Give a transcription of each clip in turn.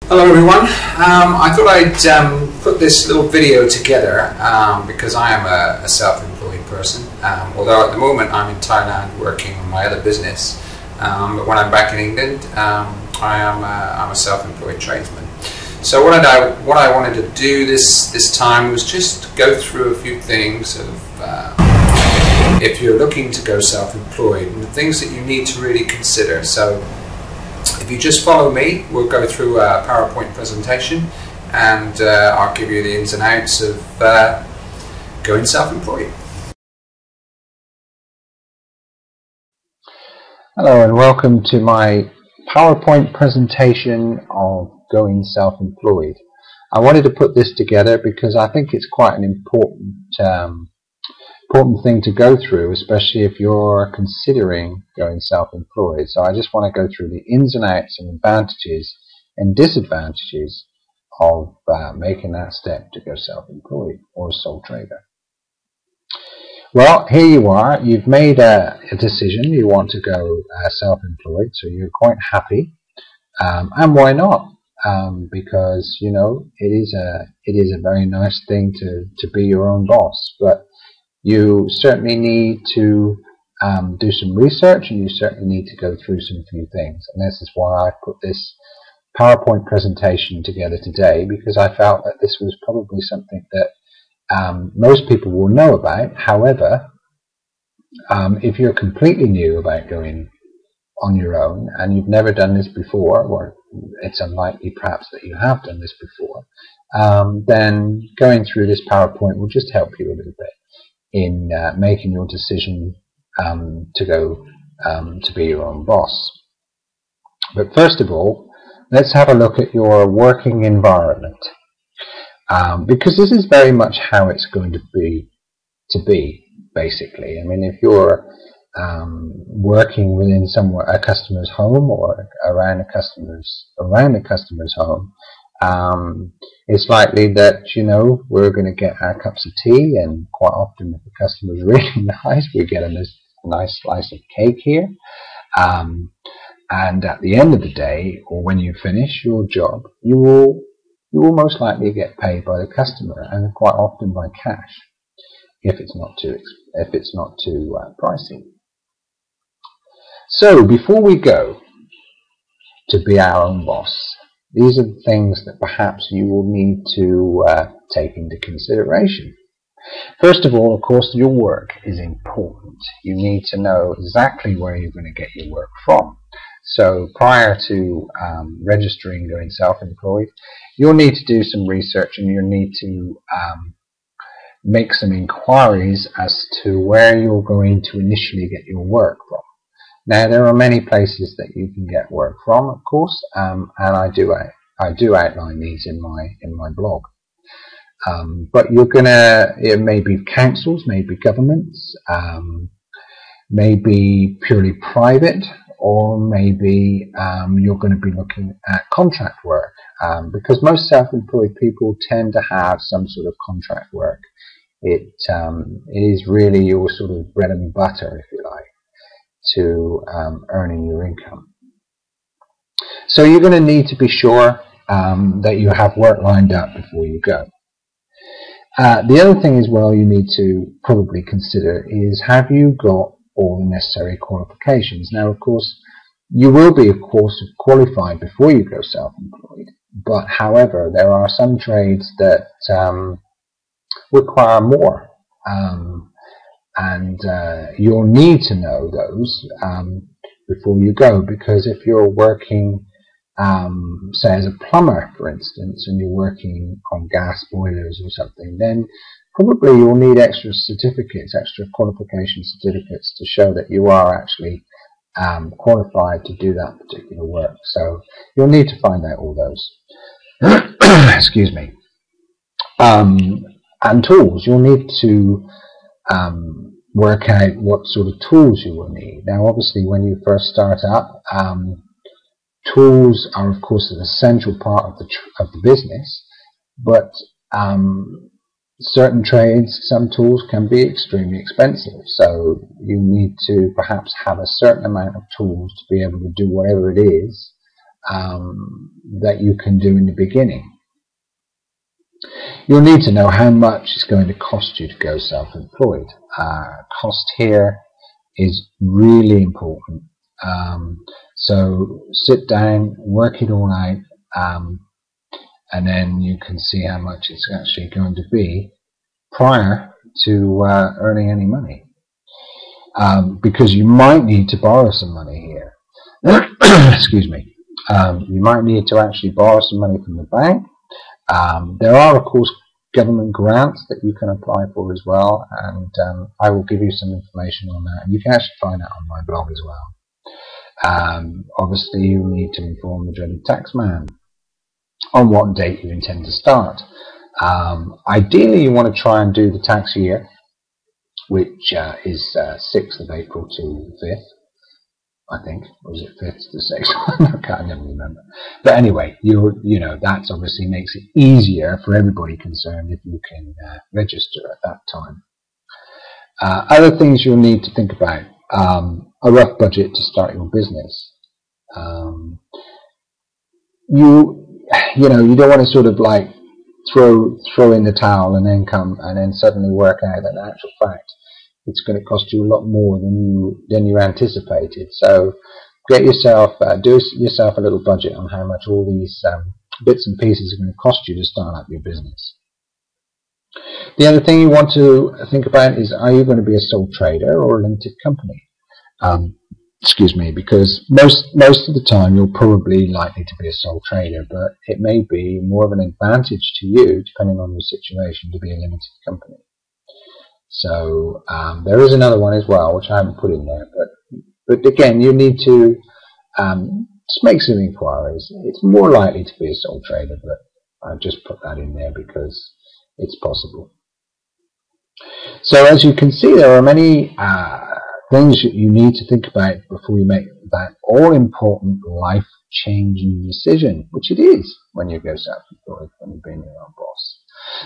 Hello everyone. I thought I'd put this little video together because I am a self-employed person. Although at the moment I'm in Thailand working on my other business, but when I'm back in England, I'm a self-employed tradesman. So what I wanted to do this time was just go through a few things of if you're looking to go self-employed and the things that you need to really consider. So if you just follow me, we'll go through a PowerPoint presentation and I'll give you the ins and outs of going self-employed. Hello and welcome to my PowerPoint presentation of going self-employed. I wanted to put this together because I think it's quite an important thing to go through, especially if you're considering going self-employed. So I just want to go through the ins and outs and advantages and disadvantages of making that step to go self-employed or a sole trader. Well, here you are. You've made a decision. You want to go self-employed, so you're quite happy. And why not? Because you know it is a very nice thing to be your own boss, but you certainly need to do some research, and you certainly need to go through some few things. And this is why I put this PowerPoint presentation together today, because I felt that this was probably something that most people will know about. However, if you're completely new about going on your own and you've never done this before, or it's unlikely perhaps that you have done this before, then going through this PowerPoint will just help you a little bit in making your decision to go to be your own boss. But first of all, let's have a look at your working environment, because this is very much how it's going to be basically. I mean, if you're working within a customer's home or around a customer's home, it's likely that, you know, we're going to get our cups of tea, and quite often if the customer's really nice, we get a nice slice of cake here. And at the end of the day, or when you finish your job, you will most likely get paid by the customer, and quite often by cash, if it's not too pricey. So before we go to be our own boss, these are the things that perhaps you will need to take into consideration. First of all, of course, your work is important. You need to know exactly where you're going to get your work from. So prior to registering going self-employed, you'll need to do some research, and you'll need to make some inquiries as to where you're going to initially get your work from. Now, there are many places that you can get work from, of course, and I do outline these in my blog. But it may be councils, maybe governments, maybe purely private, or maybe you're going to be looking at contract work, because most self-employed people tend to have some sort of contract work. It is really your sort of bread and butter, if you like, to earning your income. So you're going to need to be sure that you have work lined up before you go. The other thing as well you need to probably consider is, have you got all the necessary qualifications? Now, of course, you will be, of course, qualified before you go self-employed, but however, there are some trades that require more, and you'll need to know those before you go, because if you're working say as a plumber, for instance, and you're working on gas boilers or something, then probably you'll need extra certificates, extra qualification certificates, to show that you are actually qualified to do that particular work. So you'll need to find out all those. Excuse me. And tools. You'll need to work out what sort of tools you will need. Now, obviously, when you first start up, tools are, of course, an essential part of the business, but certain trades, some tools can be extremely expensive, so you need to perhaps have a certain amount of tools to be able to do whatever it is that you can do in the beginning. You'll need to know how much it's going to cost you to go self-employed. Cost here is really important. So sit down, work it all out, and then you can see how much it's actually going to be prior to earning any money. Because you might need to borrow some money here. Excuse me. You might need to actually borrow some money from the bank. There are, of course, government grants that you can apply for as well, and I will give you some information on that. And you can actually find that on my blog as well. Obviously, you need to inform the dreaded taxman on what date you intend to start. Ideally, you want to try and do the tax year, which is 6th of April to 5th. I think, or was it 5th to 6th? I never remember. But anyway, you know, that obviously makes it easier for everybody concerned if you can register at that time. Other things you'll need to think about: a rough budget to start your business. You know, you don't want to sort of like throw in the towel and then suddenly work out that in actual fact it's going to cost you a lot more than you anticipated. So get yourself, do yourself a little budget on how much all these bits and pieces are going to cost you to start up your business. The other thing you want to think about is, are you going to be a sole trader or a limited company? Excuse me, because most of the time you're probably likely to be a sole trader, but it may be more of an advantage to you, depending on your situation, to be a limited company. So there is another one as well, which I haven't put in there, but again, you need to just make some inquiries. It's more likely to be a sole trader, but I've just put that in there because it's possible. So as you can see, there are many things that you need to think about before you make that all-important life-changing decision, which it is when you go self-employed, when you're being your own boss.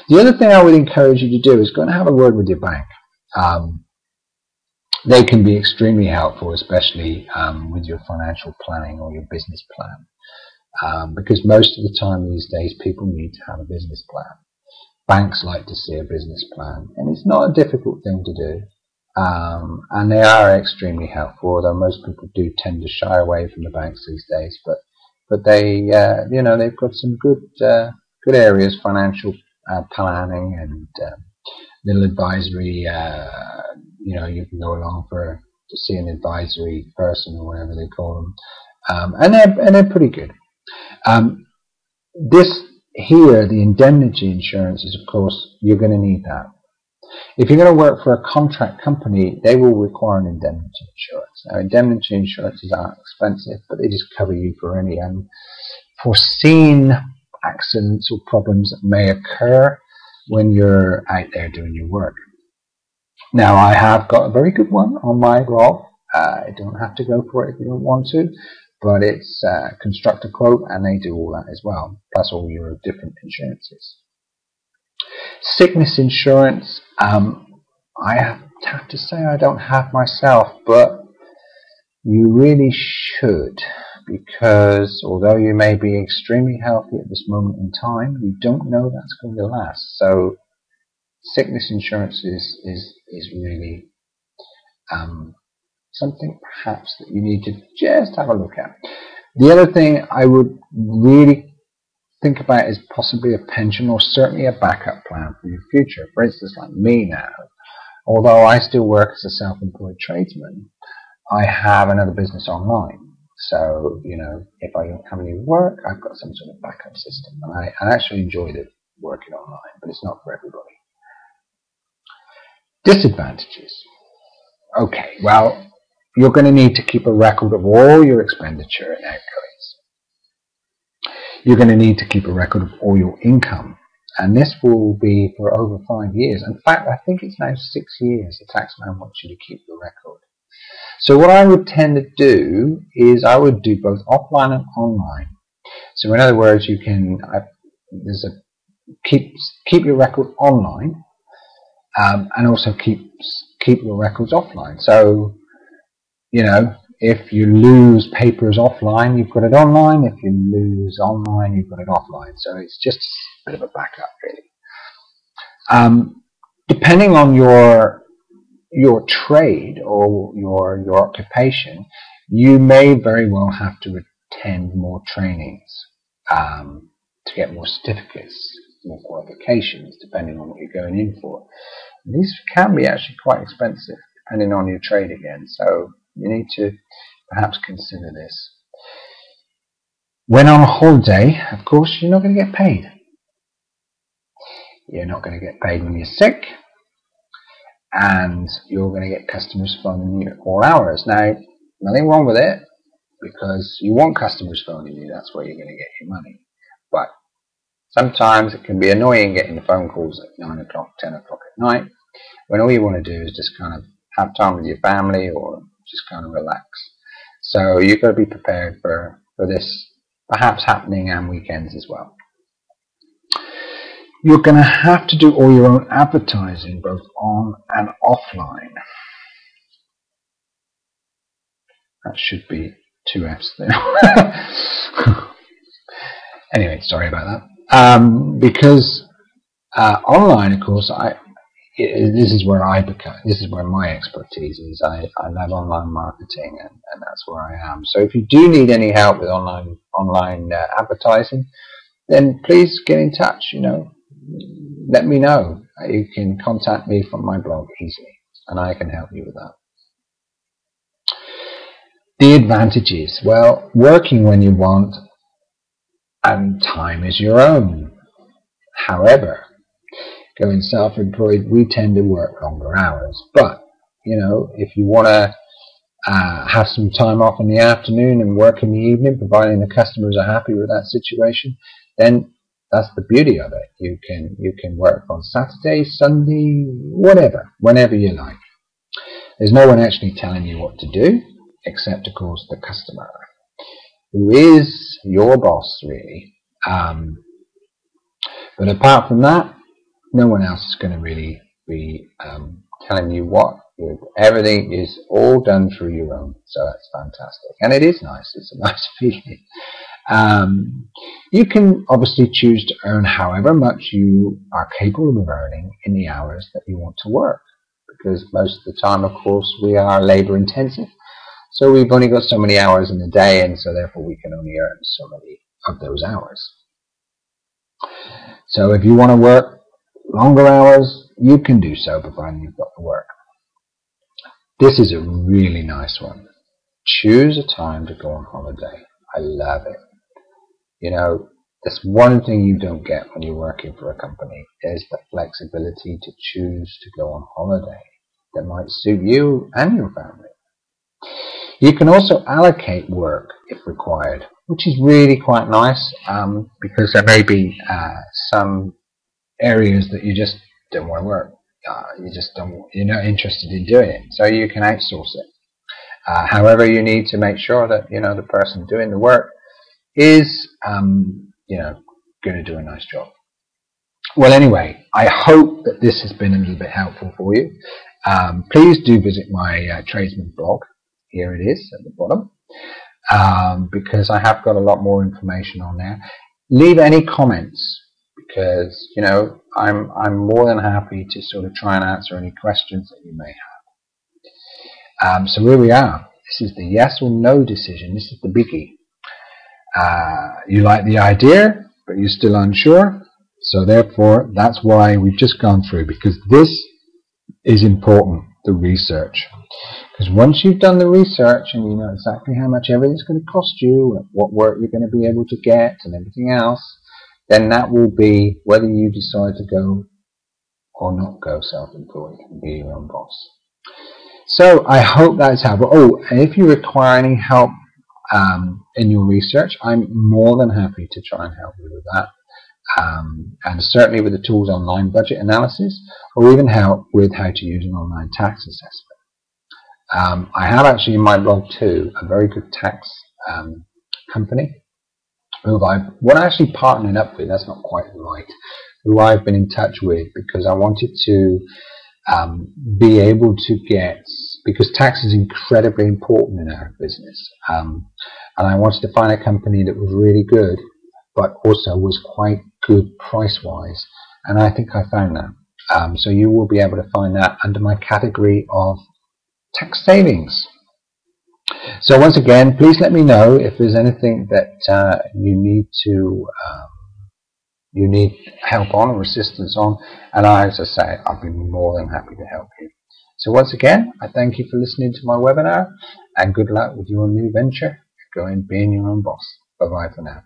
The other thing I would encourage you to do is go and have a word with your bank. They can be extremely helpful, especially with your financial planning or your business plan, because most of the time these days people need to have a business plan. Banks like to see a business plan, and it's not a difficult thing to do. And they are extremely helpful, although most people do tend to shy away from the banks these days. But they, you know, they've got some good areas, financial planning and little advisory. You know, you can go along to see an advisory person or whatever they call them, and they're pretty good. This here, the indemnity insurance, is of course you're going to need that. If you're going to work for a contract company, they will require an indemnity insurance. Now, indemnity insurances aren't expensive, but they just cover you for any unforeseen accidents or problems that may occur when you're out there doing your work. Now, I have got a very good one on my blog. You don't have to go for it if you don't want to, but it's Construct a Quote, and they do all that as well, plus all your different insurances. Sickness insurance, I have to say I don't have myself, but you really should, because although you may be extremely healthy at this moment in time, you don't know that's going to last. So sickness insurance is really something perhaps that you need to just have a look at. The other thing I would really think about is possibly a pension, or certainly a backup plan for your future. For instance, like me now, although I still work as a self-employed tradesman, I have another business online. So, you know, if I don't have any work, I've got some sort of backup system. And I actually enjoy working online, but it's not for everybody. Disadvantages. Okay, well, you're going to need to keep a record of all your expenditure and outgoings. You're going to need to keep a record of all your income, and this will be for over 5 years. In fact, I think it's now 6 years the taxman wants you to keep the record. So what I would tend to do is I would do both offline and online. So in other words, you can keep your record online, and also keep your records offline. So, you know, if you lose papers offline, you've got it online. If you lose online, you've got it offline. So it's just a bit of a backup, really. Depending on your trade or your occupation, you may very well have to attend more trainings to get more certificates, more qualifications, depending on what you're going in for. And these can be actually quite expensive, depending on your trade again. So you need to perhaps consider this. When on holiday, of course, you're not going to get paid. You're not going to get paid when you're sick, and you're going to get customers phoning you at all hours. Now, nothing wrong with it, because you want customers phoning you. That's where you're going to get your money. But sometimes it can be annoying getting the phone calls at 9 o'clock, 10 o'clock at night, when all you want to do is just kind of have time with your family or just kind of relax. So you've got to be prepared for this perhaps happening on weekends as well. You're going to have to do all your own advertising, both on and offline. That should be 2 F's there. Anyway, sorry about that. Because online, of course, this is where my expertise is. I love online marketing, and that's where I am. So if you do need any help with online advertising, then please get in touch. Let me know. You can contact me from my blog easily, and I can help you with that. The advantages. Well, working when you want, and time is your own. However, going self-employed, we tend to work longer hours. But, if you want to have some time off in the afternoon and work in the evening, providing the customers are happy with that situation, then that's the beauty of it. You can work on Saturday, Sunday, whatever, whenever you like. There's no one actually telling you what to do, except, of course, the customer, who is your boss, really. But apart from that, no one else is going to really be telling you what. Everything is all done through your own, so that's fantastic. And it is nice. It's a nice feeling. You can obviously choose to earn however much you are capable of earning in the hours that you want to work, because most of the time, of course, we are labor intensive, so we've only got so many hours in the day, and so therefore we can only earn so many of those hours. So if you want to work longer hours, you can do so, providing you've got the work. This is a really nice one. Choose a time to go on holiday. I love it. That's one thing you don't get when you're working for a company, is the flexibility to choose to go on holiday that might suit you and your family. You can also allocate work if required, which is really quite nice, because there may be some areas that you just don't want to work. You're not interested in doing it, so you can outsource it. However, you need to make sure that the person doing the work is going to do a nice job. Well, anyway, I hope that this has been a little bit helpful for you. Please do visit my tradesman blog. Here it is at the bottom, because I have got a lot more information on there. Leave any comments, because I'm more than happy to sort of try and answer any questions that you may have. So here we are. This is the yes or no decision. This is the biggie. You like the idea, but you're still unsure. So therefore, that's why we've just gone through, because this is important, the research. Because once you've done the research and you know exactly how much everything's going to cost you, and what work you're going to be able to get, and everything else, then that will be whether you decide to go or not go self-employed and be your own boss. So I hope that's helpful. Oh, and if you require any help in your research, I'm more than happy to try and help you with that. And certainly with the tools online budget analysis, or even help with how to use an online tax assessment. I have actually in my blog too a very good tax company who I've actually partnered up with, that's not quite right, who I've been in touch with because I wanted to be able to get because tax is incredibly important in our business. And I wanted to find a company that was really good, but also was quite good price-wise. And I think I found that. So you will be able to find that under my category of tax savings. So once again, please let me know if there's anything that you need help on or assistance on, and as I say, I'll be more than happy to help you. So once again, I thank you for listening to my webinar, and good luck with your new venture, being your own boss. Bye bye for now.